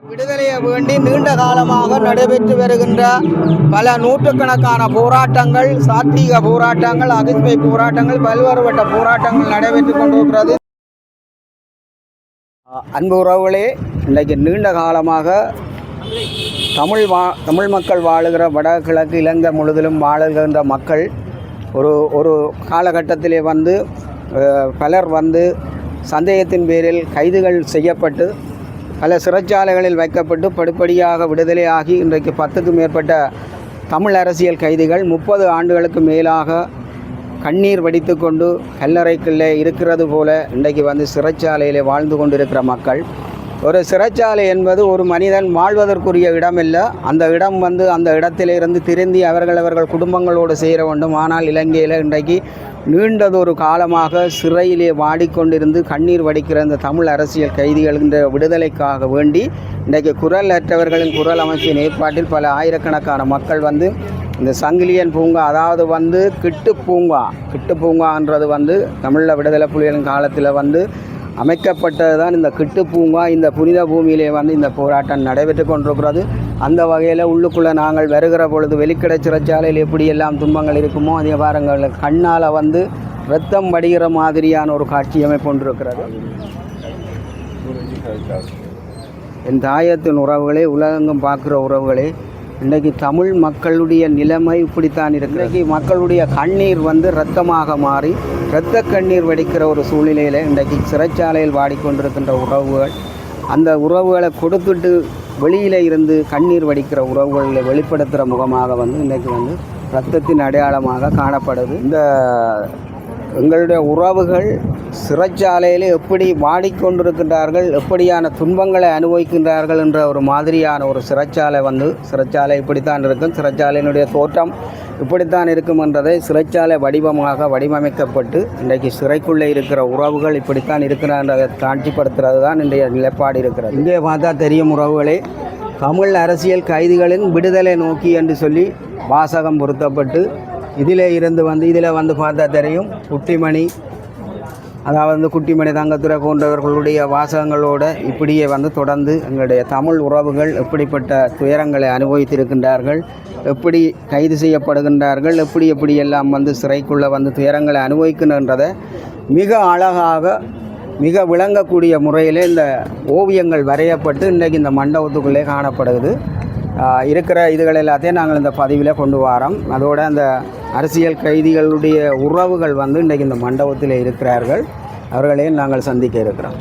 விடுதலையை வேண்டி நீண்ட காலமாக நடைபெற்று வருகின்ற பல நூற்றுக்கணக்கான போராட்டங்கள், சாத்திக போராட்டங்கள், அகிம்சை போராட்டங்கள், பல்வேறுபட்ட போராட்டங்கள் நடைபெற்றுக் கொண்டிருக்கிறது. அன்பு உறவுகளே, இன்றைக்கு நீண்ட காலமாக தமிழ் மக்கள் வாழுகிற வடகிழக்கு இலங்கை முழுவதிலும் வாழுகின்ற மக்கள் ஒரு காலகட்டத்திலே பலர் சந்தேகத்தின் பேரில் கைதுகள் செய்யப்பட்டு பல சிறைச்சாலைகளில் வைக்கப்பட்டு படிப்படியாக விடுதலையாகி இன்றைக்கு 10க்கும் மேற்பட்ட தமிழ் அரசியல் கைதிகள் 30 ஆண்டுகளுக்கு மேலாக கண்ணீர் வடித்து கொண்டு கல்லறைக்குள்ளே இருக்கிறது போல இன்றைக்கு சிறைச்சாலையில் வாழ்ந்து கொண்டிருக்கிற மக்கள். ஒரு சிறைச்சாலை என்பது ஒரு மனிதன் வாழ்வதற்குரிய இடம் இல்லை. அந்த இடம் அந்த இடத்திலிருந்து திருந்தி அவர்கள் குடும்பங்களோடு சேர வேண்டும். ஆனால் இலங்கையில் இன்றைக்கு நீண்டதொரு காலமாக சிறையிலே வாடிக்கொண்டிருந்து கண்ணீர் வடிக்கிற இந்த தமிழ் அரசியல் கைதிகளின் விடுதலைக்காக வேண்டி இன்றைக்கு குரல் அற்றவர்களின் குரல் அமைப்பின் ஏற்பாட்டில் பல ஆயிரக்கணக்கான மக்கள் இந்த சங்கிலியன் பூங்கா, அதாவது கிட்டு பூங்கான்றது தமிழில் விடுதலை புலிகளின் காலத்தில் அமைக்கப்பட்டது தான் இந்த கிட்டு பூங்கா. இந்த புனித பூமியிலே இந்த போராட்டம் நடைபெற்று கொண்டிருக்கிறது. அந்த வகையில் உள்ளுக்குள்ளே நாங்கள் வருகிற பொழுது வெளிக்கடை சிறைச்சாலையில் எப்படியெல்லாம் துன்பங்கள் இருக்குமோ அதே வாரங்கள் கண்ணால் இரத்தம் வடிகிற மாதிரியான ஒரு காட்சி அமைப்பொன்றிருக்கிறது. என் தாயத்தின் உறவுகளே, உலகெங்கும் பார்க்குற உறவுகளே, இன்றைக்கி தமிழ் மக்களுடைய நிலைமை இப்படித்தான் இருக்கு. இன்றைக்கி மக்களுடைய கண்ணீர் இரத்தமாக மாறி இரத்த கண்ணீர் வடிக்கிற ஒரு சூழ்நிலையில் இன்றைக்கு சிறைச்சாலையில் வாடிக்கொண்டிருக்கின்ற உறவுகள், அந்த உறவுகளை கொடுத்துட்டு வெளியில் இருந்து கண்ணீர் வடிக்கிற உறவுகளை வெளிப்படுத்துகிற முகமாக இன்றைக்கு இரத்தத்தின் அடையாளமாக காணப்படுது. எங்களுடைய உறவுகள் சிறைச்சாலையில் எப்படி வாடிக்கொண்டிருக்கின்றார்கள், எப்படியான துன்பங்களை அனுபவிக்கின்றார்கள் என்ற ஒரு மாதிரியான ஒரு சிறைச்சாலை இப்படித்தான் இருக்கும். சிறைச்சாலையினுடைய தோற்றம் இப்படித்தான் இருக்கும் என்றதை சிறைச்சாலை வடிவமைக்கப்பட்டு இன்றைக்கு சிறைக்குள்ளே இருக்கிற உறவுகள் இப்படித்தான் இருக்கிறான்றதை காட்சிப்படுத்துறது தான் இன்றைய நிலைப்பாடு இருக்கிறது. இங்கே பார்த்தா தெரியும் உறவுகளே, தமிழ் அரசியல் கைதிகளின் விடுதலை நோக்கி என்று சொல்லி வாசகம் பொருத்தப்பட்டு இதில் இருந்து இதில் பார்த்தா தெரியும் குட்டிமணி, அதாவது குட்டிமணி தங்கத்துறை போன்றவர்களுடைய வாசகங்களோடு இப்படியே தொடர்ந்து எங்களுடைய தமிழ் உறவுகள் எப்படிப்பட்ட துயரங்களை அனுபவித்திருக்கின்றார்கள், எப்படி கைது செய்யப்படுகின்றார்கள், எப்படியெல்லாம் சிறைக்குள்ளே துயரங்களை அனுபவிக்கின்றதை மிக அழகாக மிக விளங்கக்கூடிய முறையில் இந்த ஓவியங்கள் வரையப்பட்டு இன்றைக்கு இந்த மண்டபத்துக்குள்ளே காணப்படுகிறது. இருக்கிற இதுகள் எல்லாத்தையும் நாங்கள் இந்த பதிவில் கொண்டு வரோம். அதோடு அந்த அரசியல் கைதிகளுடைய உறவுகள் இன்றைக்கு இந்த மண்டபத்தில் இருக்கிறார்கள். அவர்களையும் நாங்கள் சந்திக்க இருக்கிறோம்.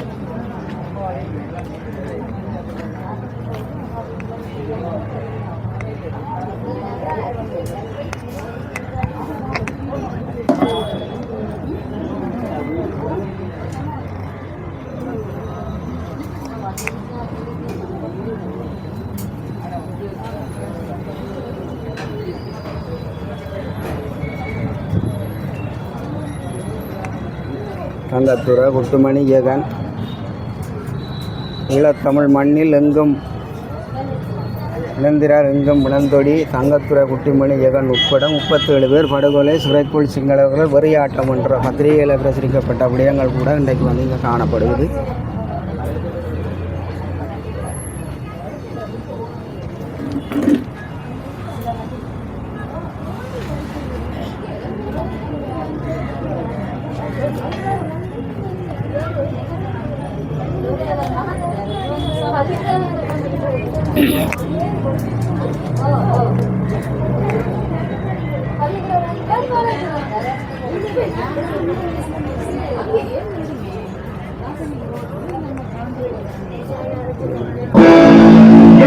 தங்கத்துறை குட்டுமணி ஜெகன் ஈழத்தமிழ் மண்ணில் எங்கும் இழந்திரார் எங்கும் விளந்தொடி தங்கத்துறை குட்டிமணி ஜெகன் உட்பட 37 பேர் படுகொலை, சிறைக்குள் சிங்களவர்கள் வெறியாட்டம் என்ற பத்திரிகையில் பிரசுரிக்கப்பட்ட விடயங்கள் கூட இன்றைக்கு இங்கே காணப்படுகிறது.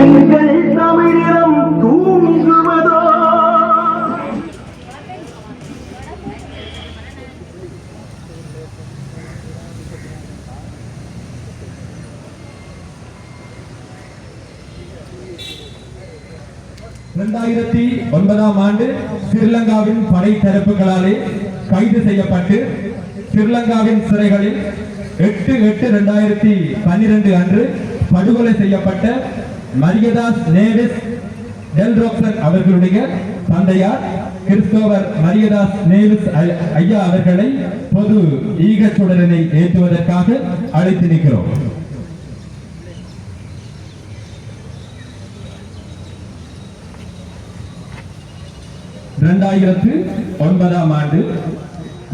எங்கள் தமிழினம் தூங்குவதோ ஆண்டு ஸ்ரீலங்காவின் படை தரப்புகளாலே கைது செய்யப்பட்டு ஸ்ரீலங்காவின் சிறைகளில் 8/8/2012 அன்று படுகொலை செய்யப்பட்ட மரியதாஸ் நேவிஸ் டெல்ரோக்சன் அவர்களுடைய தந்தையார் கிறிஸ்தோவர் மரியதாஸ் நேவிஸ் ஐயா அவர்களை பொது ஈகச்சுடரனை ஏற்றுவதற்காக அழைத்து நிற்கிறோம். 2009ஆம் ஆண்டு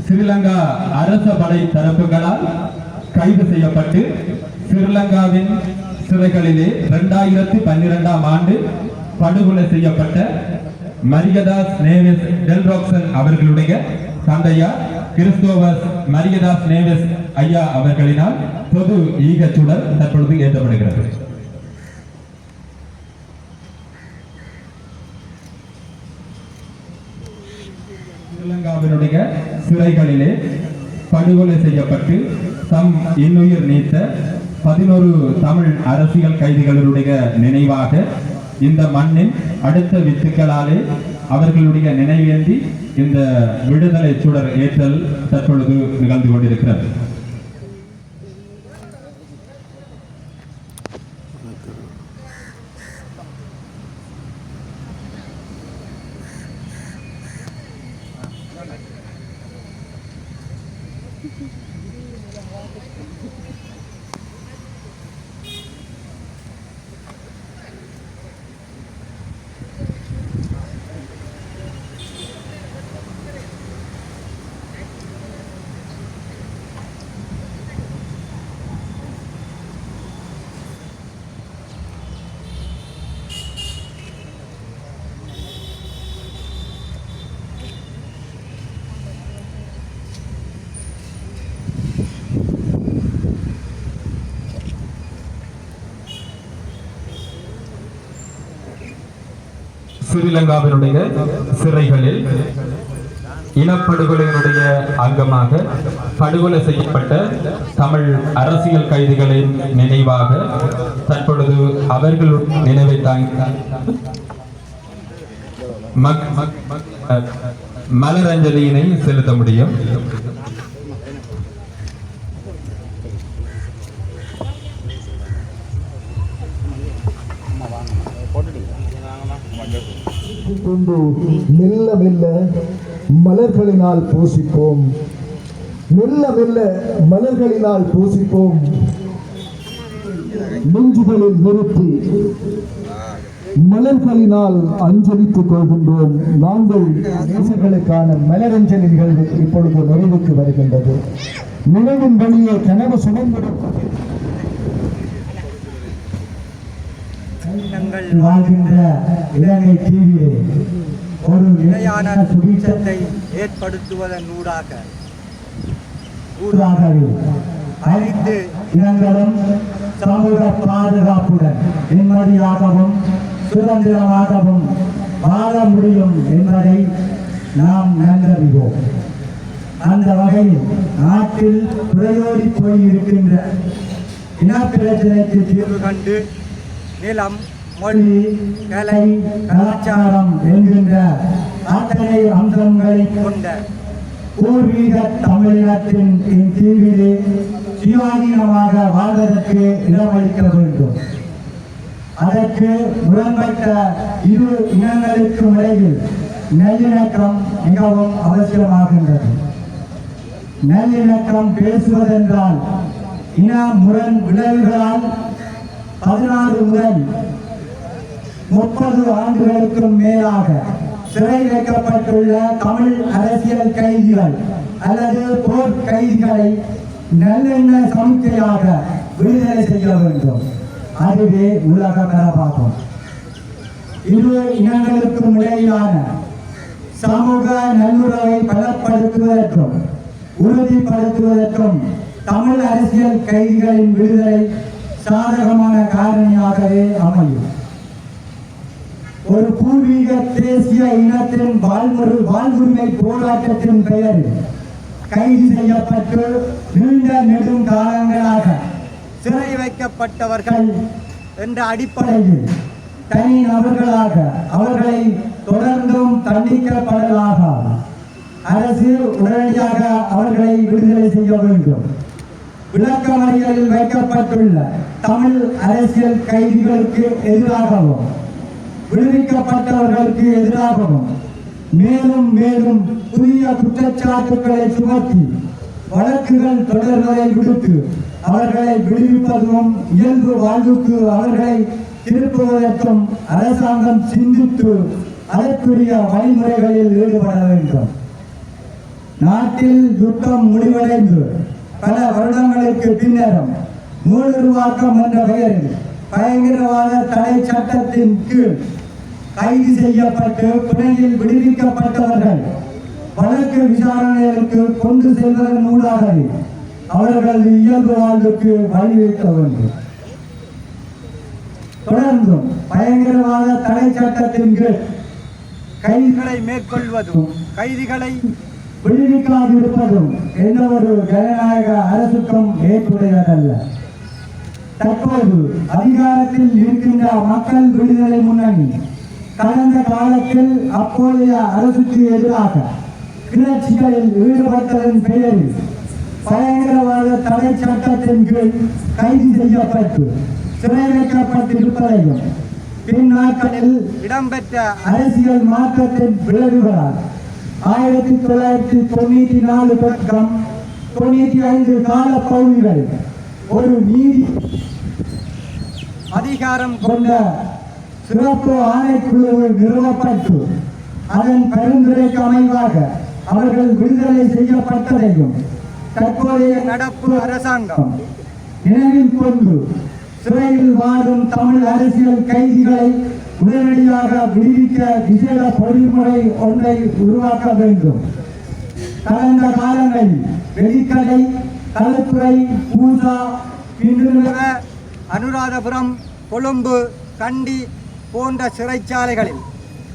ஸ்ரீலங்கா அரச படை தரப்புகளால் கைது செய்யப்பட்டு ஸ்ரீலங்காவின் சிறைகளிலே 2012ஆம் ஆண்டு படுகொலை செய்யப்பட்ட மரியதாஸ் நேவிஸ் டெல்ராக்சன் அவர்களுடைய தந்தையார் கிறிஸ்தோபர் மரியதாஸ் நேவிஸ் ஐயா அவர்களினால் பொது ஈகச்சுடர் தற்பொழுது ஏற்றப்படுகிறது. ஸ்ரீலங்காவினுடைய சிறைகளிலே படுகொலை செய்யப்பட்டு தம் இன்னுயிர் நீத்த 11 தமிழ் அரசியல் கைதிகளுடைய நினைவாக இந்த மண்ணின் அடுத்த வித்துக்களாலே அவர்களுடைய நினைவேந்தி இந்த விடுதலை சுடர் ஏற்றல் தற்பொழுது நிகழ்ந்து கொண்டிருக்கிறது. ஸ்ரீலங்காவினுடைய சிறைகளில் இனப்படுகொலையினுடைய அங்கமாக படுகொலை செய்யப்பட்ட தமிழ் அரசியல் கைதிகளின் நினைவாக தற்பொழுது அவர்கள் நினைவை மலரஞ்சலியினை செலுத்த முடியும். கொண்டு மெல்ல மெல்ல மலர்களினால் பூசிப்போம், மெல்ல மெல்ல மலர்களினால் பூசிப்போம். நெஞ்சுகளில் நிறுத்தி மலர்களினால் அஞ்சலித்துக் கொள்கின்றோம். நாங்கள் நேசர்களுக்கான மலரஞ்சலி நிகழ்வு இப்பொழுது நிறைவுக்கு வருகின்றது. நினைவின் வழியே கனவு சுமந்திடும் வாழ்கின்ற இலங்கை தீவிலே ஒரு நிலையான சுபீட்சத்தை ஏற்படுத்துவதன் ஊடாகவே அனைத்து இனங்களும் சமூக பாதுகாப்புடன் நிம்மதியாகவும் சுதந்திரமாகவும் வாழ முடியும் என்பதை நாம் நன்கறிவோம். அந்த வகையில் நாட்டில் புரையோடி போயிருக்கின்ற இனப்பிரச்சனைக்கு தீர்வு கண்டு நிலம், மொழி, கலை, கலாச்சாரம் என்கின்ற அத்தனை அம்சங்களை கொண்ட பூர்வீக தமிழினத்தின் தீவிலே சுயாதீனமாக வாழ்வதற்கு இடமளிக்க வேண்டும். அதற்கு முரண்பட்ட இரு இனங்களுக்கும் இடையில் நல்லிணக்கம் மிகவும் அவசியமாகின்றது. நல்லிணக்கம் பேசுவதென்றால் இன முரண் விளைவுகளால் 14 முதல் 30 ஆண்டுகளுக்கும் மேலாக சிறை வைக்கப்பட்டுள்ள தமிழ் அரசியல் கைதிகள் அல்லது போர் கைதிகளை நல்லெண்ண சமிக்கையாக விடுதலை செய்ய வேண்டும். அதுவே உலக மரபாகும். இரு இனங்களுக்கும் இடையிலான சமூக நல்லுறவை பலப்படுத்துவதற்கும் உறுதிப்படுத்துவதற்கும் தமிழ் அரசியல் கைதிகளின் விடுதலை சாதகமான காரணியாகவே அமையும். ஒரு பூர்வீக தேசிய இனத்தின் வாழ்வுரிமை போராட்டத்தின் பெயரில் கைது செய்யப்பட்டு நீண்ட நெடும் காலங்களாக சிறை வைக்கப்பட்டவர்கள் என்ற அடிப்படையில் தனி நபர்களாக அவர்களை தொடர்ந்தும் தண்டிக்கப்படலாக அரசு உடனடியாக அவர்களை விடுதலை செய்ய வேண்டும். விளக்கமறியலில் வைக்கப்பட்டுள்ள தமிழ் அரசியல் கைதிகளுக்கு எதிராகவும் விடுவிக்கப்பட்டவர்களுக்கு எதிராகவும் மேலும் மேலும் புதிய குற்றச்சாட்டுக்களை சுமத்தி வழக்குகள் தொடர்வதை விடுத்து அவர்களை விடுவிப்பதும் இயல்பு வாழ்வுக்கு அவர்களை திருப்புவதற்கும் அரசாங்கம் சிந்தித்து அதற்குரிய வழிமுறைகளில் ஈடுபட வேண்டும். நாட்டில் யுத்தம் முடிவடைந்து பல வருடங்களுக்கு பின்னரும் மீளுருவாக்கம் என்ற பெயரில் பயங்கரவாத தடை சட்டத்தின் கீழ் கைது செய்யப்பட்டு பிணையில் விடுவிக்கப்பட்டவர்கள் வழக்கு விசாரணைகளுக்கு கொண்டு செல்வதன் ஊடாகவே அவர்கள் இயல்பு வாழ்வுக்கு வழிவகுக்க வேண்டும். தொடர்ந்தும் பயங்கரவாத தடை சட்டத்தின் கீழ் கைதிகளை மேற்கொள்வதும் கைதிகளை விடுவிக்காதிருப்பதும் எந்த ஒரு ஜனநாயக அரசுக்கும் ஏற்புடையதல்ல. தற்போது அதிகாரத்தில் இருக்கின்ற மக்கள் விடுதலை முன்னணி கடந்த காலத்தில் அப்போதைய அரசுக்கு எதிராக கிளர்ச்சிகளில் ஈடுபட்டதன் பெயரில் பயங்கரவாத தடை சட்டத்தின் கீழ் கைது செய்யப்பட்டு சிறை வைக்கப்பட்டிருப்பதையும் பின் நாட்களில் இடம்பெற்ற அரசியல் மாற்றத்தின் விளைவுகளால் 1994 தொடக்கம் 95 கால பகுதிகளில் ஒரு நீதி அதிகாரம் கொண்ட சிறப்பு ஆணைக்குழு நிறுவப்பட்டு அதன் பரிந்துரைக்கு அமைவாக அவர்கள் விடுதலை செய்யப்பட்டதையும் தற்போதைய நடப்பு அரசாங்கம் நினைவில் கொண்டு சிறையில் வாழும் தமிழ் அரசியல் கைதிகளை உடனடியாக விடுவிக்க விசேட பொறிமுறை ஒன்றை உருவாக்க வேண்டும். கடந்த காலங்களில் வெலிக்கடை, களுத்துறை, பூசா, அனுராதபுரம், கொழும்பு, கண்டி போன்ற சிறைச்சாலைகளில்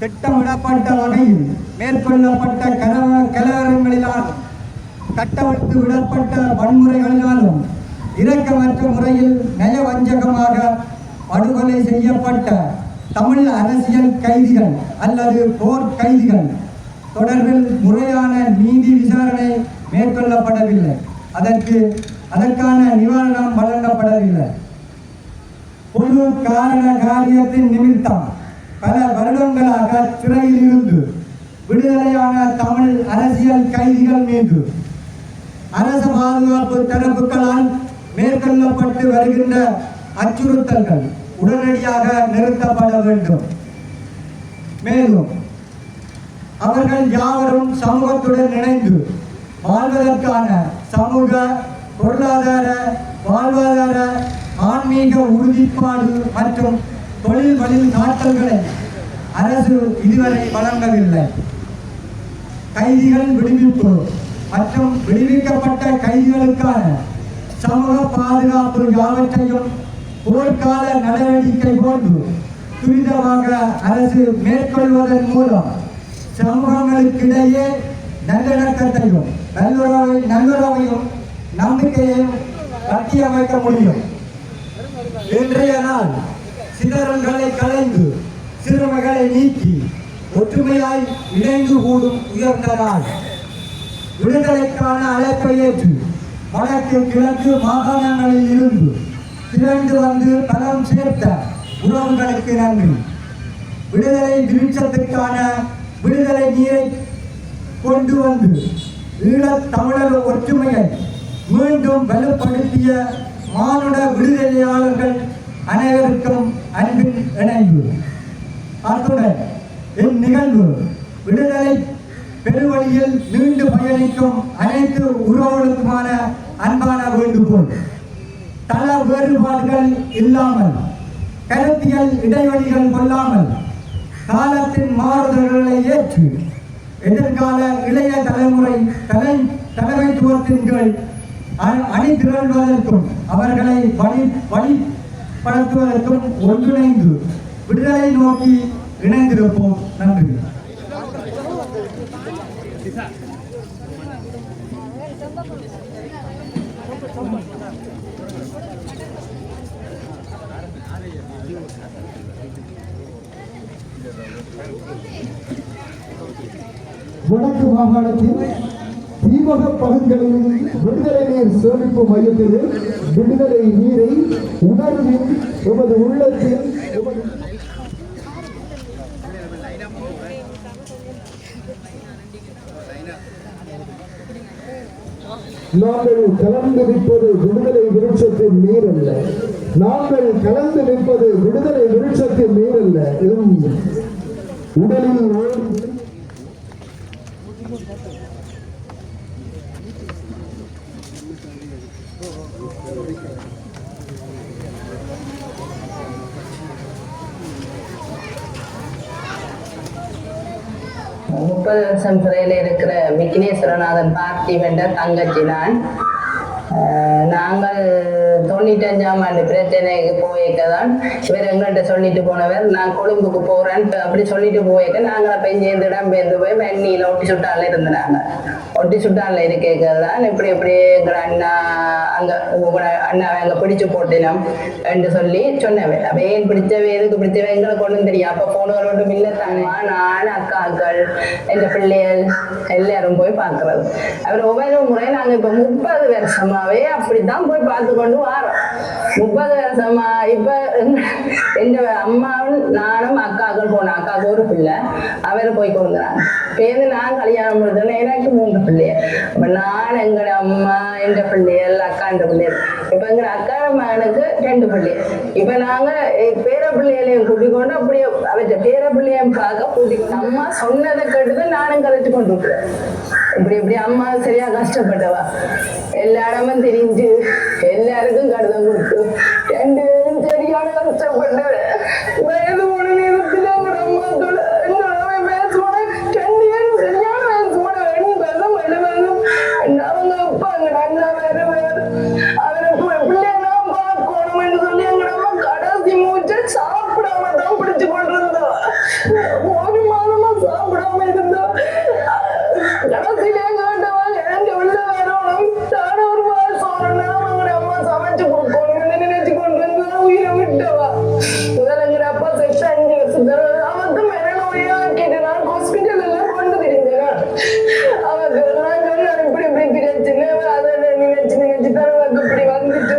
திட்டமிடப்பட்ட வகையில் மேற்கொள்ளப்பட்ட கலவரங்களினாலும் கட்டவிழ்த்து விடப்பட்ட வன்முறைகளினாலும் இரக்கமற்ற முறையில் நயவஞ்சகமாக படுகொலை செய்யப்பட்ட தமிழ் அரசியல் கைதிகள் அல்லது போர் கைதிகள் தொடர்பில் முறையான நீதி விசாரணை மேற்கொள்ளப்படவில்லை. அதற்கான நிவாரணம் வழங்கப்படவில்லை. பொது காரண காரியத்தின் நிமித்தம் பல வருடங்களாக சிறையில் இருந்து விடுதலையான தமிழ் அரசியல் கைதிகள் மீது அரசு பாதுகாப்பு தரப்புகளால் மேற்கொள்ளப்பட்டு வருகின்ற அச்சுறுத்தல்கள் உடனடியாக நிறுத்தப்பட வேண்டும். மேலும் அவர்கள் யாவரும் சமூகத்துடன் இணைந்து வாழ்வதற்கான சமூக, பொருளாதார, வாழ்வாதார, ஆன்மீக உறுதிப்பாடு மற்றும் தொழில் வழிகாட்டல்களை அரசு இதுவரை வழங்கவில்லை. கைதிகள் விடுவிப்பு மற்றும் விடுவிக்கப்பட்ட கைதிகளுக்கான சமூக பாதுகாப்பு யாவற்றையும் போர்க்கால நடவடிக்கை போன்று துரிதமாக அரசு மேற்கொள்வதன் மூலம் சமூகங்களுக்கிடையே நல்லிணக்கத்தையும் நல்லுறவையும் நம்பிக்கையையும் கட்டியமைக்க முடியும். இன்றைய நாள் சிதறல்களை களைந்து சிறுமைகளை நீக்கி ஒற்றுமையாய் இணைந்து கூடும் உயர்ந்த நாள். விடுதலைக்கான அழைப்பை ஏற்று வடக்கு கிழக்கு மாகாணங்களில் இருந்து திரண்டு வந்து பலம் சேர்த்த உறவுகளுக்கு நன்றி. விடுதலை விருட்சத்துக்கான விடுதலை நீரை கொண்டு வந்து ஈழத் தமிழர் ஒற்றுமையை மீண்டும் வலுப்படுத்திய மானுட விடுதலையாளர்கள் அனைவருக்கும் அன்பின் இணைவு. அத்துடன் இந்நிகழ்வு விடுதலை பெருவழியில் நீண்டு பயணிக்கும் அனைத்து உறவுகளுக்குமான அன்பான வேண்டுகோள். தள வேறுபாடுகள் இல்லாமல், கருத்தியல் இடைவெளிகள் கொள்ளாமல், காலத்தின் மாறுதல்களை ஏற்று எதிர்கால இளைய தலைமுறை தலைமைத்துவத்தின் கீழ் அணி திரள்வதற்கும் அவர்களை வழிப்படுத்துவதற்கும் ஒன்றிணைந்து விடுதலை நோக்கி இணைந்திருப்போம். நன்றி. வடக்கு மாகாணத்தின் தீவக பகுதிகளில் விடுதலை நீர் சேமிப்பு மையத்தில் விடுதலை நீரை உணர்வில் எமது உள்ளத்தில் நாங்கள் கலந்து நிற்பது விடுதலை விருட்சத்தின் நீர் அல்ல. நாங்கள் கலந்து நிற்பது விடுதலை விருட்சத்தின் நீர் அல்ல. உடலில் நோய் முப்பது வருஷம் சிறையில் இருக்கிற விக்னேஸ்வரநாதன் பார்த்திபன்ற தங்கச்சி தான். நாங்கள் 95ஆம் ஆண்டு பிரச்சனைக்கு போயிருக்கதான் இவர் எங்கள்கிட்ட சொல்லிட்டு போனவர், நான் கொழும்புக்கு போகிறேன் அப்படி சொல்லிட்டு போயிருக்க. நாங்கள் அப்போ இங்கேருந்து இடம்பெயர்ந்து போய் வெண்ணியில் ஒட்டி சுட்டாலில் இருந்தாங்க. ஒட்டி சுட்டாலில் இருக்கிறதான் இப்படி எங்கள் அண்ணா அங்கே அண்ணாவை அங்கே பிடிச்சு போட்டினோம் என்று சொல்லி சொன்னவர். அப்போ ஏன் பிடிச்சவை எதுக்கு பிடிச்சவை எங்களுக்கு ஒன்றும் தெரியும். அப்போ போனவர் ஒன்றும் இல்லை தானே. நான் அக்காக்கள் எங்கள் பிள்ளைகள் எல்லாரும் போய் பார்க்குறது. அவர் ஒவ்வொரு முறை நாங்கள் இப்போ 30 வருஷமாவே அப்படித்தான் போய் பார்த்து கொண்டு வரோம். 30 வருஷமா இப்போ எங்க அம்மாவும் நானும் அக்காக்கள் போனோம். அக்காவுக்கு ஒரு பிள்ளை, அவர் போய் கொண்டுறாங்க. பேருந்து நான் கல்யாணம் முடிச்சோன்னா எனக்கு 3 பிள்ளைய. அப்போ நான் எங்களோட அம்மா என்ற பிள்ளைகள் அக்காண்ட பிள்ளைகள். இப்போ எங்களோட அக்கா மகனுக்கு 2 பிள்ளை. இப்போ நாங்கள் பேர பிள்ளைகளையும் கூட்டிக் கொண்டு அப்படியே அவற்றை பேர பிள்ளையும் பார்க்க கூட்டிக்கொண்டு அம்மா சொன்னதை கேட்டுதான் நானும் கதைச்சு கொண்டு விட்டுறேன். இப்படி அம்மா சரியா கஷ்டப்பட்டவா, எல்லா இடமும் தெரிஞ்சு எல்லாருக்கும் கடிதம் கொடுத்து 2 பேரும் சரியான கஷ்டப்பட்டு வயது 3 நேரத்தில் அவங்க அம்மாத்தோட பேசுவாங்க. 2 பேரும் சரியான பேசுவாங்க. 2 பேரும் எழுவதும் அவங்க அப்பா அங்க அண்ணா வேறு அவரை பிள்ளைலாம் பார்க்கணும் என்று சொல்லி எங்க அம்மா கடைசி மூச்சை சாப்பிடாம தான் பிடிச்சு கொண்டிருந்தோம். 1 மாதமா சாப்பிடாம இருந்தோம். கடைசியிலே கேட்டவாங்க எனக்கு உள்ள வரணும், தானே ஒரு மாசம் அவங்க அம்மா சமைச்சு கொடுக்கணும்னு நினைச்சு கொண்டு வந்து உயிரை விட்டவா. முதல்ல எங்க அப்பா செத்து 5 வருஷத்துல அவருக்கு மரணோயா கேட்டு நான் ஹாஸ்பிட்டல் எல்லாம் கொண்டு தெரிஞ்சேன். அவருக்கு நான் சொன்னேன் இப்படி பிரச்சனை அதை நினைச்சு தனக்கு இப்படி வந்துட்டு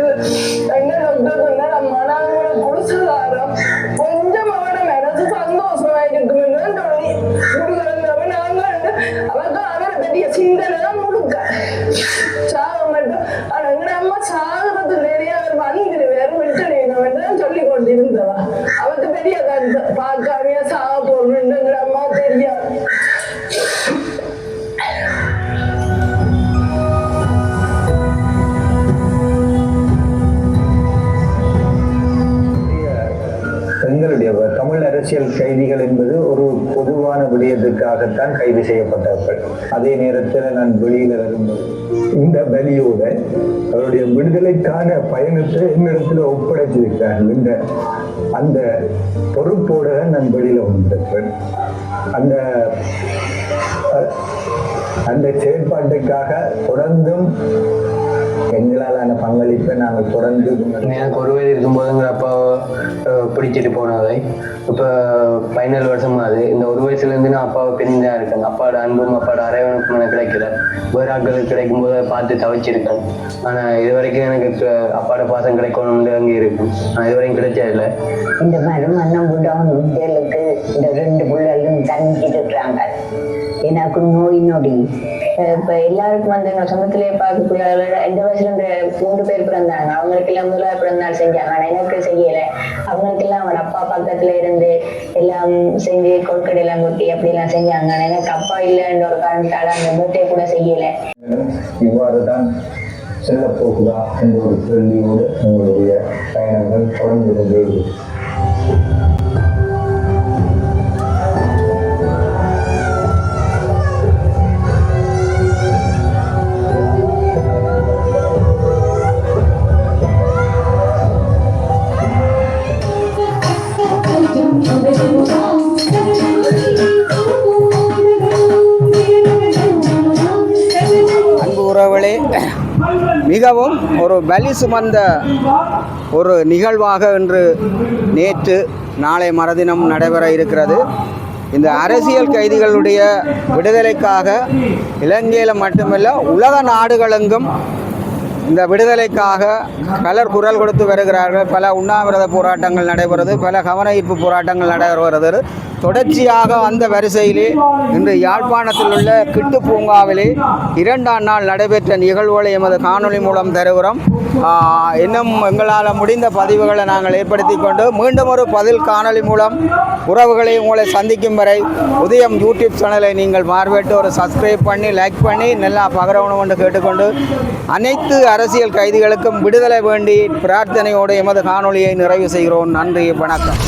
என்ன டாக்டர் சொன்னார், அம்மா நாங்களோட குடிசலாரம் கொஞ்சம் அவட மனசு சந்தோஷமா இருக்குன்னு தான் சொல்லி கொடுக்குறவன் நாங்கள் அவருக்கு அவரை பற்றிய சிந்தனை தான் முழுக்க சாக மட்டும். ஆனா எங்க அம்மா சாகிறது நிறைய அவர் வந்துடுவார் விட்டுடுவேன் தான் சொல்லி கொண்டிருந்தவா. அவருக்கு பெரிய பார்க்காமையா சாக போடணுன்னு எங்க அம்மா தெரியாது. எங்களுடைய தமிழ் அரசியல் கைதிகள் என்பது ஒரு பொதுவான விடயத்துக்காகத்தான் கைது செய்யப்பட்டார்கள். அதே நேரத்தில் நான் வெளியில வரும்போது இந்த வலியோட அவருடைய விடுதலைக்கான பயணத்தை என்னிடத்துல ஒப்படைச்சிருக்கிறார்கள். அந்த பொறுப்போட நான் வெளியில வந்திருக்கிறேன். அந்த செயற்பாட்டுக்காக தொடர்ந்தும் எங்களாலான பங்களிப்பை நாங்கள் தொடர்ந்து எனக்கு 1 வயது இருக்கும்போதுங்கிற அப்பா பிடிச்சிட்டு போனவை இப்போ 17 வருஷமா அது. இந்த 1 வயசுலேருந்து நான் அப்பாவை பிரிஞ்சுதான் இருக்கேன். அப்பாவோட அன்பும் அப்பாவோட அரவணைப்பும் எனக்கு கிடைக்கல. வேறு ஆட்களுக்கு கிடைக்கும் போது பார்த்து தவிச்சிருக்கேன். ஆனால் இது வரைக்கும் எனக்கு அப்பாவோட பாசம் கிடைக்கணும்னு அங்கே இருக்கும். ஆனால் இது வரைக்கும் கிடைச்சதில்லை. இந்த மாதிரி மன்னம் புண்டாவும் விட்டலுக்கு இந்த 2 பிள்ளைகளும் தங்கிட்டு இருக்கிறாங்க. எனக்கு நோடி இப்ப எல்லாருக்கும் வந்து எங்க சொந்தத்திலேயே பார்க்கக்கூடிய 2 வயசுல இந்த 3 பேர் பிறந்தாங்க. அவங்களுக்கு எல்லாம் முதலாவது பிறந்தாள் செஞ்சாங்க. ஆனா எனக்கு செய்யல. அவங்களுக்கு எல்லாம் அவங்க அப்பா பக்கத்துல இருந்து எல்லாம் செஞ்சு கொழுக்கடை எல்லாம் கொட்டி அப்படி எல்லாம் செஞ்சாங்க. ஆனா எனக்கு அப்பா இல்லைன்ற ஒரு காரணத்தால அந்த மூட்டையை கூட செய்யல. இவ்வாறுதான் செல்ல போகுதா என்ற ஒரு கேள்வியோடு உங்களுடைய பயணங்கள் தொடர்ந்து கொண்டே இருக்கு. அன்பு உறவுகளே, மிகவும் ஒரு வலி சுமந்த ஒரு நிகழ்வாக இன்று நேற்று நாளை மறுதினம் நடைபெற இருக்கிறது. இந்த அரசியல் கைதிகளுடைய விடுதலைக்காக இலங்கையில் மட்டுமல்ல உலக நாடுகளெங்கும் இந்த விடுதலைக்காக பலர் குரல் கொடுத்து வருகிறார்கள். பல உண்ணாவிரத போராட்டங்கள் நடைபெறுவது, பல கவன ஈர்ப்பு போராட்டங்கள் நடைபெறுவது தொடர்ச்சியாக அந்த வரிசையிலே இன்று யாழ்ப்பாணத்தில் உள்ள கிட்டு பூங்காவிலே 2ஆம் நாள் நடைபெற்ற நிகழ்வுகளை எமது காணொளி மூலம் தருகிறோம். இன்னும் எங்களால் முடிந்த பதிவுகளை நாங்கள் ஏற்படுத்தி கொண்டு மீண்டும் ஒரு பதில் காணொளி மூலம் உறவுகளை உங்களை சந்திக்கும் வரை உதயம் யூடியூப் சேனலை நீங்கள் பார்வையிட்டு ஒரு சப்ஸ்கிரைப் பண்ணி லைக் பண்ணி நல்லா பகிரணும் என்று கேட்டுக்கொண்டு அனைத்து அரசியல் கைதிகளுக்கும் விடுதலை வேண்டி பிரார்த்தனையோடு எமது காணொளியை நிறைவு செய்கிறோம். நன்றி, வணக்கம்.